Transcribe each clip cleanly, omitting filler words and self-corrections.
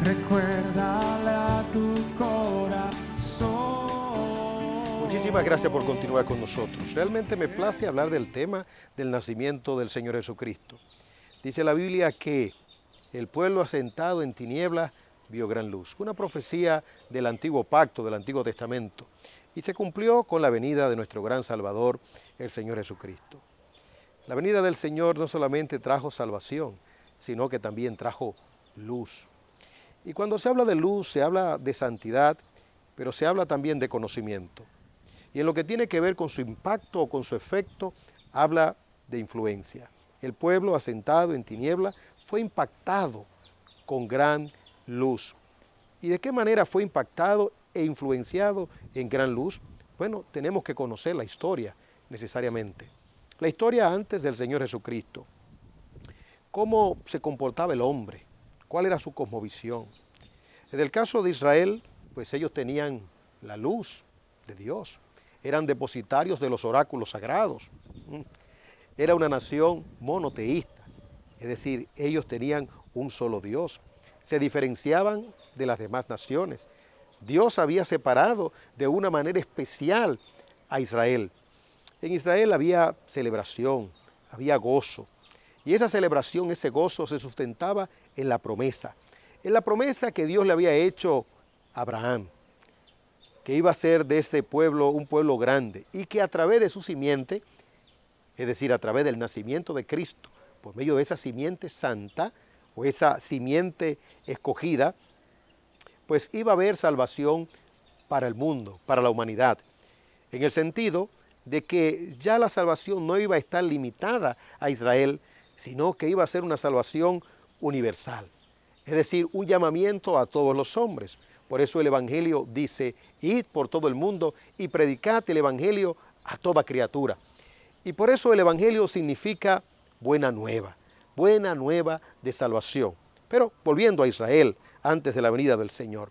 recuérdale a tu corazón. Muchísimas gracias por continuar con nosotros. Realmente me place hablar del tema del nacimiento del Señor Jesucristo. Dice la Biblia que el pueblo asentado en tinieblas vio gran luz. Una profecía del antiguo pacto, del Antiguo Testamento. Y se cumplió con la venida de nuestro gran Salvador, el Señor Jesucristo. La venida del Señor no solamente trajo salvación, sino que también trajo luz. Y cuando se habla de luz, se habla de santidad, pero se habla también de conocimiento. Y en lo que tiene que ver con su impacto o con su efecto, habla de influencia. El pueblo asentado en tinieblas fue impactado con gran luz. ¿Y de qué manera fue impactado e influenciado en gran luz? Bueno, tenemos que conocer la historia necesariamente. La historia antes del Señor Jesucristo. Cómo se comportaba el hombre, cuál era su cosmovisión. En el caso de Israel, pues ellos tenían la luz de Dios, eran depositarios de los oráculos sagrados. Era una nación monoteísta, es decir, ellos tenían un solo Dios. Se diferenciaban de las demás naciones. Dios había separado de una manera especial a Israel. En Israel había celebración, había gozo. Y esa celebración, ese gozo se sustentaba en la promesa que Dios le había hecho a Abraham, que iba a ser de ese pueblo un pueblo grande y que a través de su simiente, es decir, a través del nacimiento de Cristo, por medio de esa simiente santa o esa simiente escogida, pues iba a haber salvación para el mundo, para la humanidad, en el sentido de que ya la salvación no iba a estar limitada a Israel, sino que iba a ser una salvación universal, es decir, un llamamiento a todos los hombres. Por eso el Evangelio dice, id por todo el mundo y predicad el Evangelio a toda criatura. Y por eso el Evangelio significa buena nueva de salvación. Pero volviendo a Israel, antes de la venida del Señor,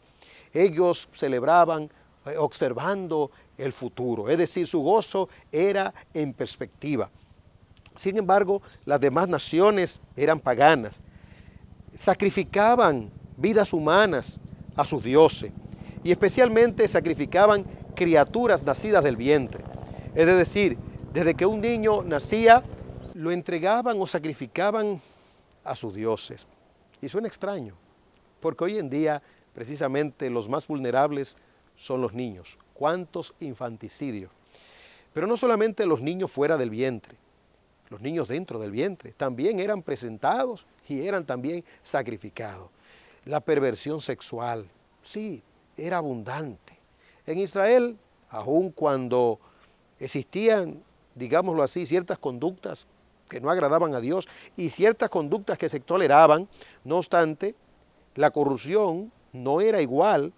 ellos celebraban observando el futuro, es decir, su gozo era en perspectiva. Sin embargo, las demás naciones eran paganas, sacrificaban vidas humanas a sus dioses y especialmente sacrificaban criaturas nacidas del vientre. Es decir, desde que un niño nacía, lo entregaban o sacrificaban a sus dioses. Y suena extraño, porque hoy en día precisamente los más vulnerables son los niños. ¿Cuántos infanticidios? Pero no solamente los niños fuera del vientre, los niños dentro del vientre también eran presentados y eran también sacrificados. La perversión sexual, sí, era abundante. En Israel, aun cuando existían, digámoslo así, ciertas conductas que no agradaban a Dios y ciertas conductas que se toleraban, no obstante, la corrupción no era igual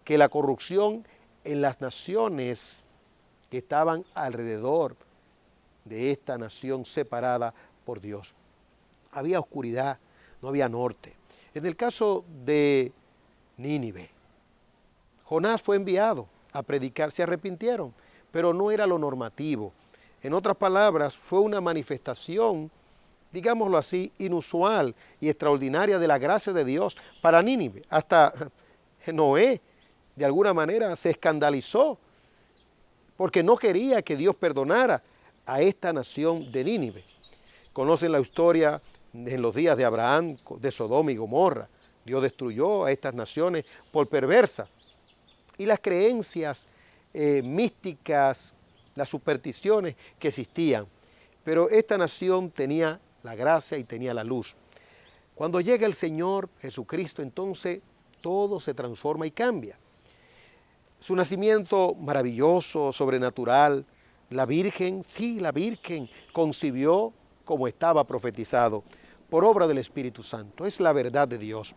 que la corrupción en las naciones que estaban alrededor de esta nación separada por Dios. Había oscuridad, no había norte. En el caso de Nínive, Jonás fue enviado a predicar, se arrepintieron, pero no era lo normativo. En otras palabras, fue una manifestación, digámoslo así, inusual y extraordinaria de la gracia de Dios para Nínive. Hasta Noé, de alguna manera, se escandalizó porque no quería que Dios perdonara a esta nación de Nínive. Conocen la historia en los días de Abraham, de Sodoma y Gomorra. Dios destruyó a estas naciones por perversas. Y las creencias místicas, las supersticiones que existían. Pero esta nación tenía la gracia y tenía la luz. Cuando llega el Señor Jesucristo, entonces todo se transforma y cambia. Su nacimiento maravilloso, sobrenatural. La Virgen, sí, la Virgen concibió como estaba profetizado por obra del Espíritu Santo. Es la verdad de Dios.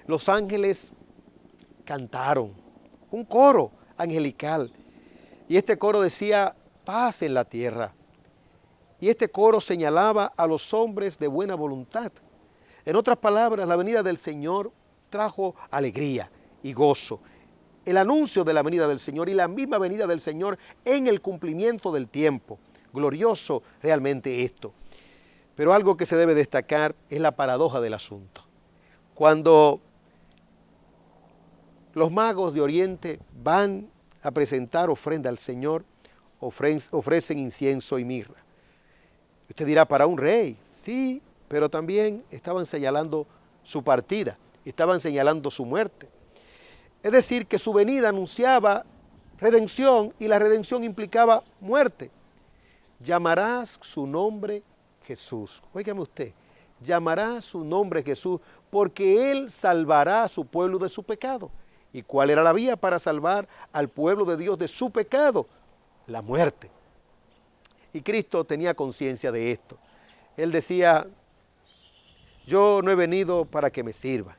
Los ángeles cantaron, un coro angelical. Y este coro decía, paz en la tierra. Y este coro señalaba a los hombres de buena voluntad. En otras palabras, la venida del Señor trajo alegría y gozo. El anuncio de la venida del Señor y la misma venida del Señor en el cumplimiento del tiempo. Glorioso realmente esto. Pero algo que se debe destacar es la paradoja del asunto. Cuando los magos de Oriente van a presentar ofrenda al Señor, ofrecen incienso y mirra. Usted dirá, para un rey, sí, pero también estaban señalando su partida, estaban señalando su muerte. Es decir, que su venida anunciaba redención y la redención implicaba muerte. Llamarás su nombre Jesús. Óigame usted, llamará su nombre Jesús porque Él salvará a su pueblo de su pecado. ¿Y cuál era la vía para salvar al pueblo de Dios de su pecado? La muerte. Y Cristo tenía conciencia de esto. Él decía, yo no he venido para que me sirva.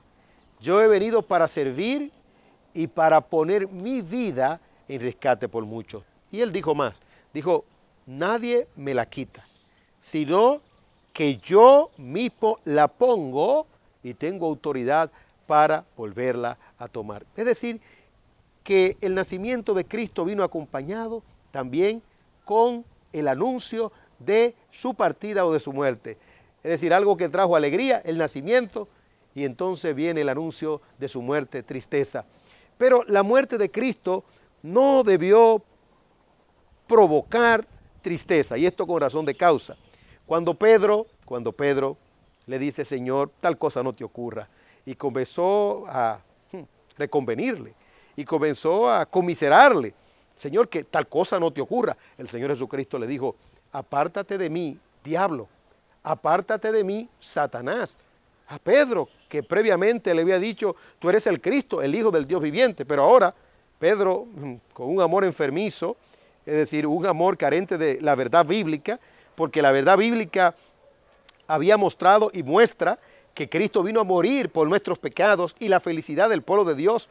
Yo he venido para servir y para poner mi vida en rescate por muchos. Y Él dijo más, dijo, nadie me la quita, sino que yo mismo la pongo y tengo autoridad para volverla a tomar. Es decir, que el nacimiento de Cristo vino acompañado también con el anuncio de su partida o de su muerte. Es decir, algo que trajo alegría, el nacimiento, y entonces viene el anuncio de su muerte, tristeza. Pero la muerte de Cristo no debió provocar tristeza, y esto con razón de causa. Cuando Pedro le dice, Señor, tal cosa no te ocurra, y comenzó a reconvenirle, y comenzó a comiserarle, Señor, que tal cosa no te ocurra. El Señor Jesucristo le dijo, apártate de mí, diablo, apártate de mí, Satanás. A Pedro, que previamente le había dicho, tú eres el Cristo, el Hijo del Dios viviente, pero ahora Pedro, con un amor enfermizo, es decir, un amor carente de la verdad bíblica, porque la verdad bíblica había mostrado y muestra que Cristo vino a morir por nuestros pecados y la felicidad del pueblo de Dios,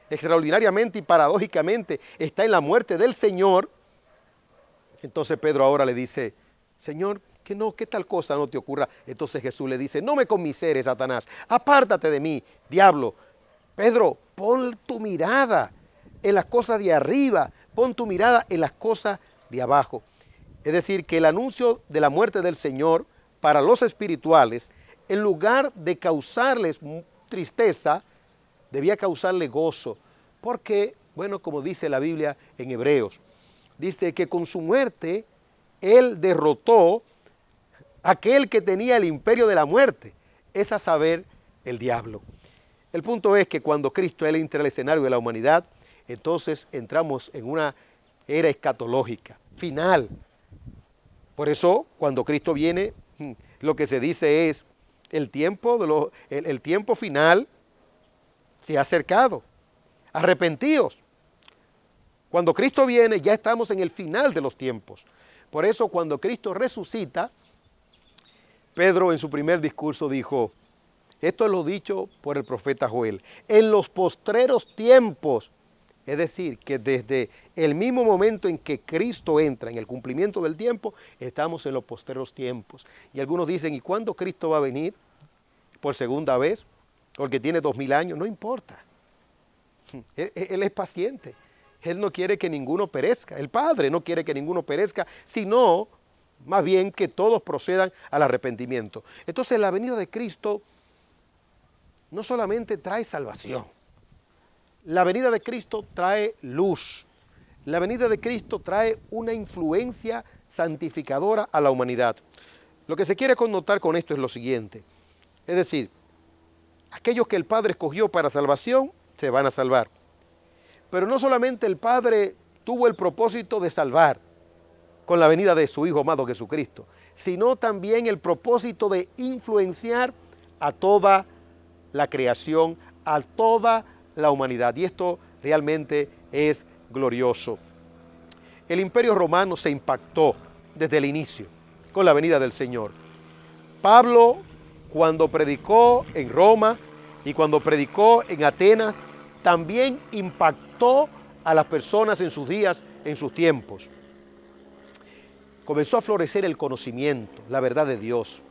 extraordinariamente y paradójicamente, está en la muerte del Señor. Entonces Pedro ahora le dice, Señor, que no, que tal cosa no te ocurra. Entonces Jesús le dice, no me conmiseres, Satanás, apártate de mí, diablo. Pedro, pon tu mirada en las cosas de arriba, pon tu mirada en las cosas de abajo. Es decir, que el anuncio de la muerte del Señor para los espirituales, en lugar de causarles tristeza, debía causarle gozo. Porque, bueno, como dice la Biblia en Hebreos, dice que con su muerte Él derrotó a aquel que tenía el imperio de la muerte, es a saber, el diablo. El punto es que cuando Cristo entra al escenario de la humanidad, entonces entramos en una era escatológica, final. Por eso, cuando Cristo viene, lo que se dice es, el tiempo final se ha acercado. Arrepentíos. Cuando Cristo viene, ya estamos en el final de los tiempos. Por eso, cuando Cristo resucita, Pedro en su primer discurso dijo, esto es lo dicho por el profeta Joel, en los postreros tiempos, es decir, que desde el mismo momento en que Cristo entra en el cumplimiento del tiempo, estamos en los postreros tiempos. Y algunos dicen, ¿y cuándo Cristo va a venir? ¿Por segunda vez? Porque tiene 2000 años, no importa. Él es paciente. Él no quiere que ninguno perezca. El Padre no quiere que ninguno perezca, sino más bien que todos procedan al arrepentimiento. Entonces la venida de Cristo no solamente trae salvación, la venida de Cristo trae luz, la venida de Cristo trae una influencia santificadora a la humanidad. Lo que se quiere connotar con esto es lo siguiente, es decir, aquellos que el Padre escogió para salvación se van a salvar. Pero no solamente el Padre tuvo el propósito de salvar con la venida de su Hijo amado Jesucristo, sino también el propósito de influenciar a toda la creación, a toda la humanidad. Y esto realmente es glorioso. El Imperio Romano se impactó desde el inicio con la venida del Señor. Pablo, cuando predicó en Roma y cuando predicó en Atenas, también impactó a las personas en sus días, en sus tiempos. Comenzó a florecer el conocimiento, la verdad de Dios.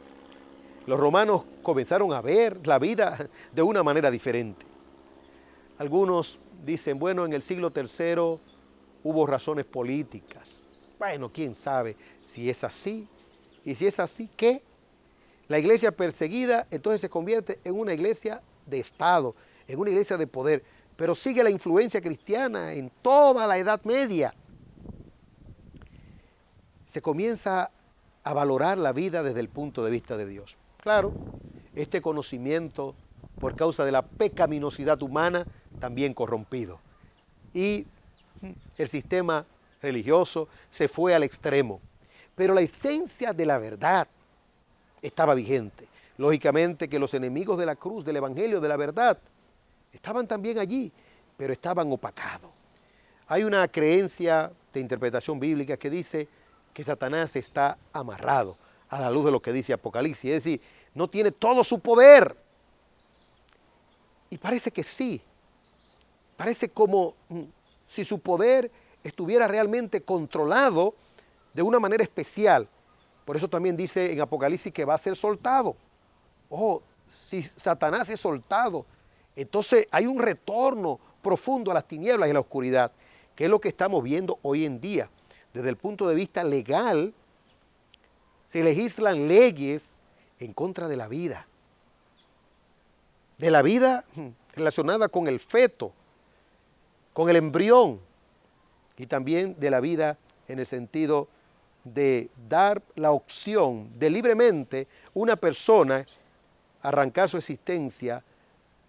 Los romanos comenzaron a ver la vida de una manera diferente. Algunos dicen, bueno, en el siglo III hubo razones políticas. Bueno, quién sabe si es así. Y si es así, ¿qué? La iglesia perseguida entonces se convierte en una iglesia de Estado, en una iglesia de poder. pero sigue la influencia cristiana en toda la Edad Media. Se comienza a valorar la vida desde el punto de vista de Dios. Claro, este conocimiento, por causa de la pecaminosidad humana, también corrompido. Y el sistema religioso se fue al extremo. Pero la esencia de la verdad estaba vigente. Lógicamente que los enemigos de la cruz, del evangelio, de la verdad, estaban también allí, pero estaban opacados. Hay una creencia de interpretación bíblica que dice que Satanás está amarrado a la luz de lo que dice Apocalipsis, es decir, no tiene todo su poder. Y parece que sí, parece como si su poder estuviera realmente controlado de una manera especial. Por eso también dice en Apocalipsis que va a ser soltado. Ojo, si Satanás es soltado, entonces hay un retorno profundo a las tinieblas y a la oscuridad, que es lo que estamos viendo hoy en día. Desde el punto de vista legal, se legislan leyes en contra de la vida relacionada con el feto, con el embrión, y también de la vida en el sentido de dar la opción de libremente una persona arrancar su existencia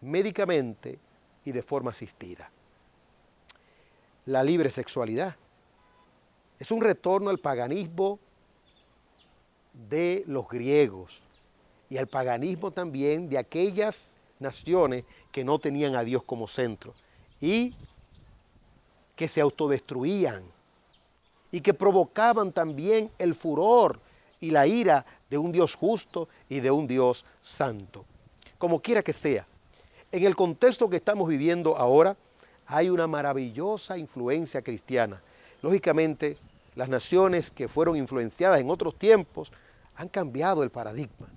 médicamente y de forma asistida. La libre sexualidad es un retorno al paganismo de los griegos y al paganismo también de aquellas naciones que no tenían a Dios como centro y que se autodestruían y que provocaban también el furor y la ira de un Dios justo y de un Dios santo. Como quiera que sea, en el contexto que estamos viviendo ahora, hay una maravillosa influencia cristiana. Lógicamente, las naciones que fueron influenciadas en otros tiempos han cambiado el paradigma.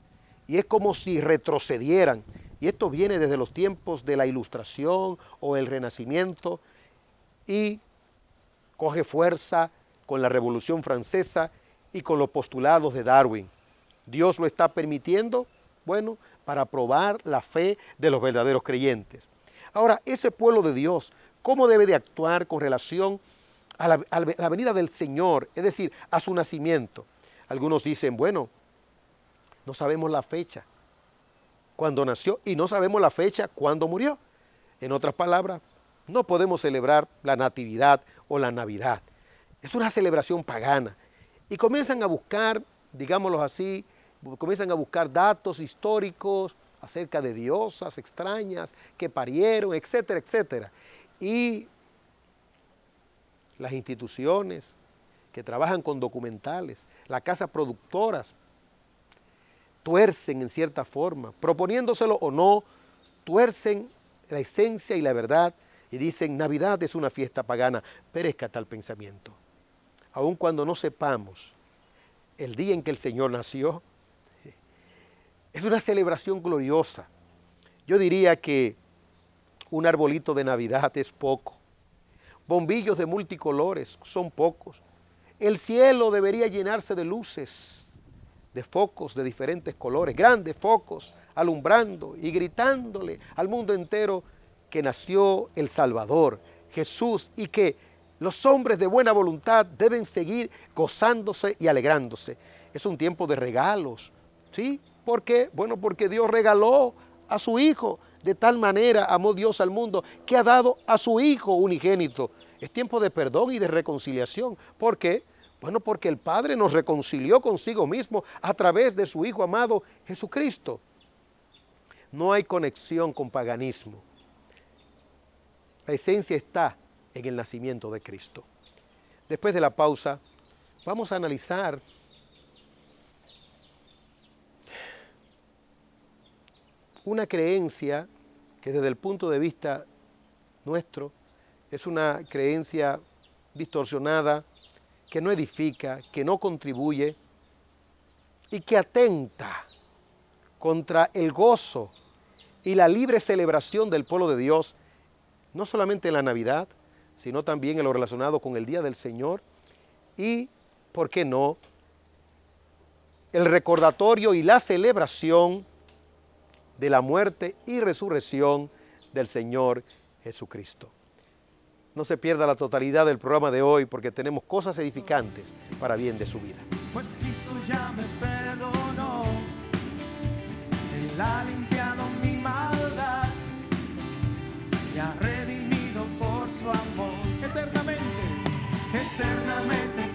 Y es como si retrocedieran. Y esto viene desde los tiempos de la Ilustración o el Renacimiento y coge fuerza con la Revolución Francesa y con los postulados de Darwin. Dios lo está permitiendo, bueno, para probar la fe de los verdaderos creyentes. Ahora, ese pueblo de Dios, ¿cómo debe de actuar con relación a la venida del Señor? Es decir, a su nacimiento. Algunos dicen, bueno, no sabemos la fecha cuando nació y no sabemos la fecha cuando murió. En otras palabras, no podemos celebrar la Natividad o la Navidad. Es una celebración pagana. Y comienzan a buscar, digámoslo así, comienzan a buscar datos históricos acerca de diosas extrañas que parieron, etcétera, etcétera. Y las instituciones que trabajan con documentales, las casas productoras, tuercen en cierta forma, proponiéndoselo o no, tuercen la esencia y la verdad y dicen, Navidad es una fiesta pagana, perezca tal pensamiento. Aun cuando no sepamos el día en que el Señor nació, es una celebración gloriosa. Yo diría que un arbolito de Navidad es poco. Bombillos de multicolores son pocos. El cielo debería llenarse de luces, de focos de diferentes colores, grandes focos, alumbrando y gritándole al mundo entero que nació el Salvador, Jesús, y que los hombres de buena voluntad deben seguir gozándose y alegrándose. Es un tiempo de regalos, ¿sí? ¿Por qué? Bueno, porque Dios regaló a su Hijo. De tal manera amó Dios al mundo que ha dado a su Hijo unigénito. Es tiempo de perdón y de reconciliación. ¿Por qué? Bueno, porque el Padre nos reconcilió consigo mismo a través de su Hijo amado Jesucristo. No hay conexión con paganismo. La esencia está en el nacimiento de Cristo. Después de la pausa, vamos a analizar una creencia que desde el punto de vista nuestro es una creencia distorsionada, que no edifica, que no contribuye y que atenta contra el gozo y la libre celebración del pueblo de Dios, no solamente en la Navidad, sino también en lo relacionado con el Día del Señor y, ¿por qué no?, el recordatorio y la celebración de la muerte y resurrección del Señor Jesucristo. No se pierda la totalidad del programa de hoy porque tenemos cosas edificantes para bien de su vida. Pues Cristo ya me perdonó, Él ha limpiado mi maldad y ha redimido por su amor eternamente, eternamente.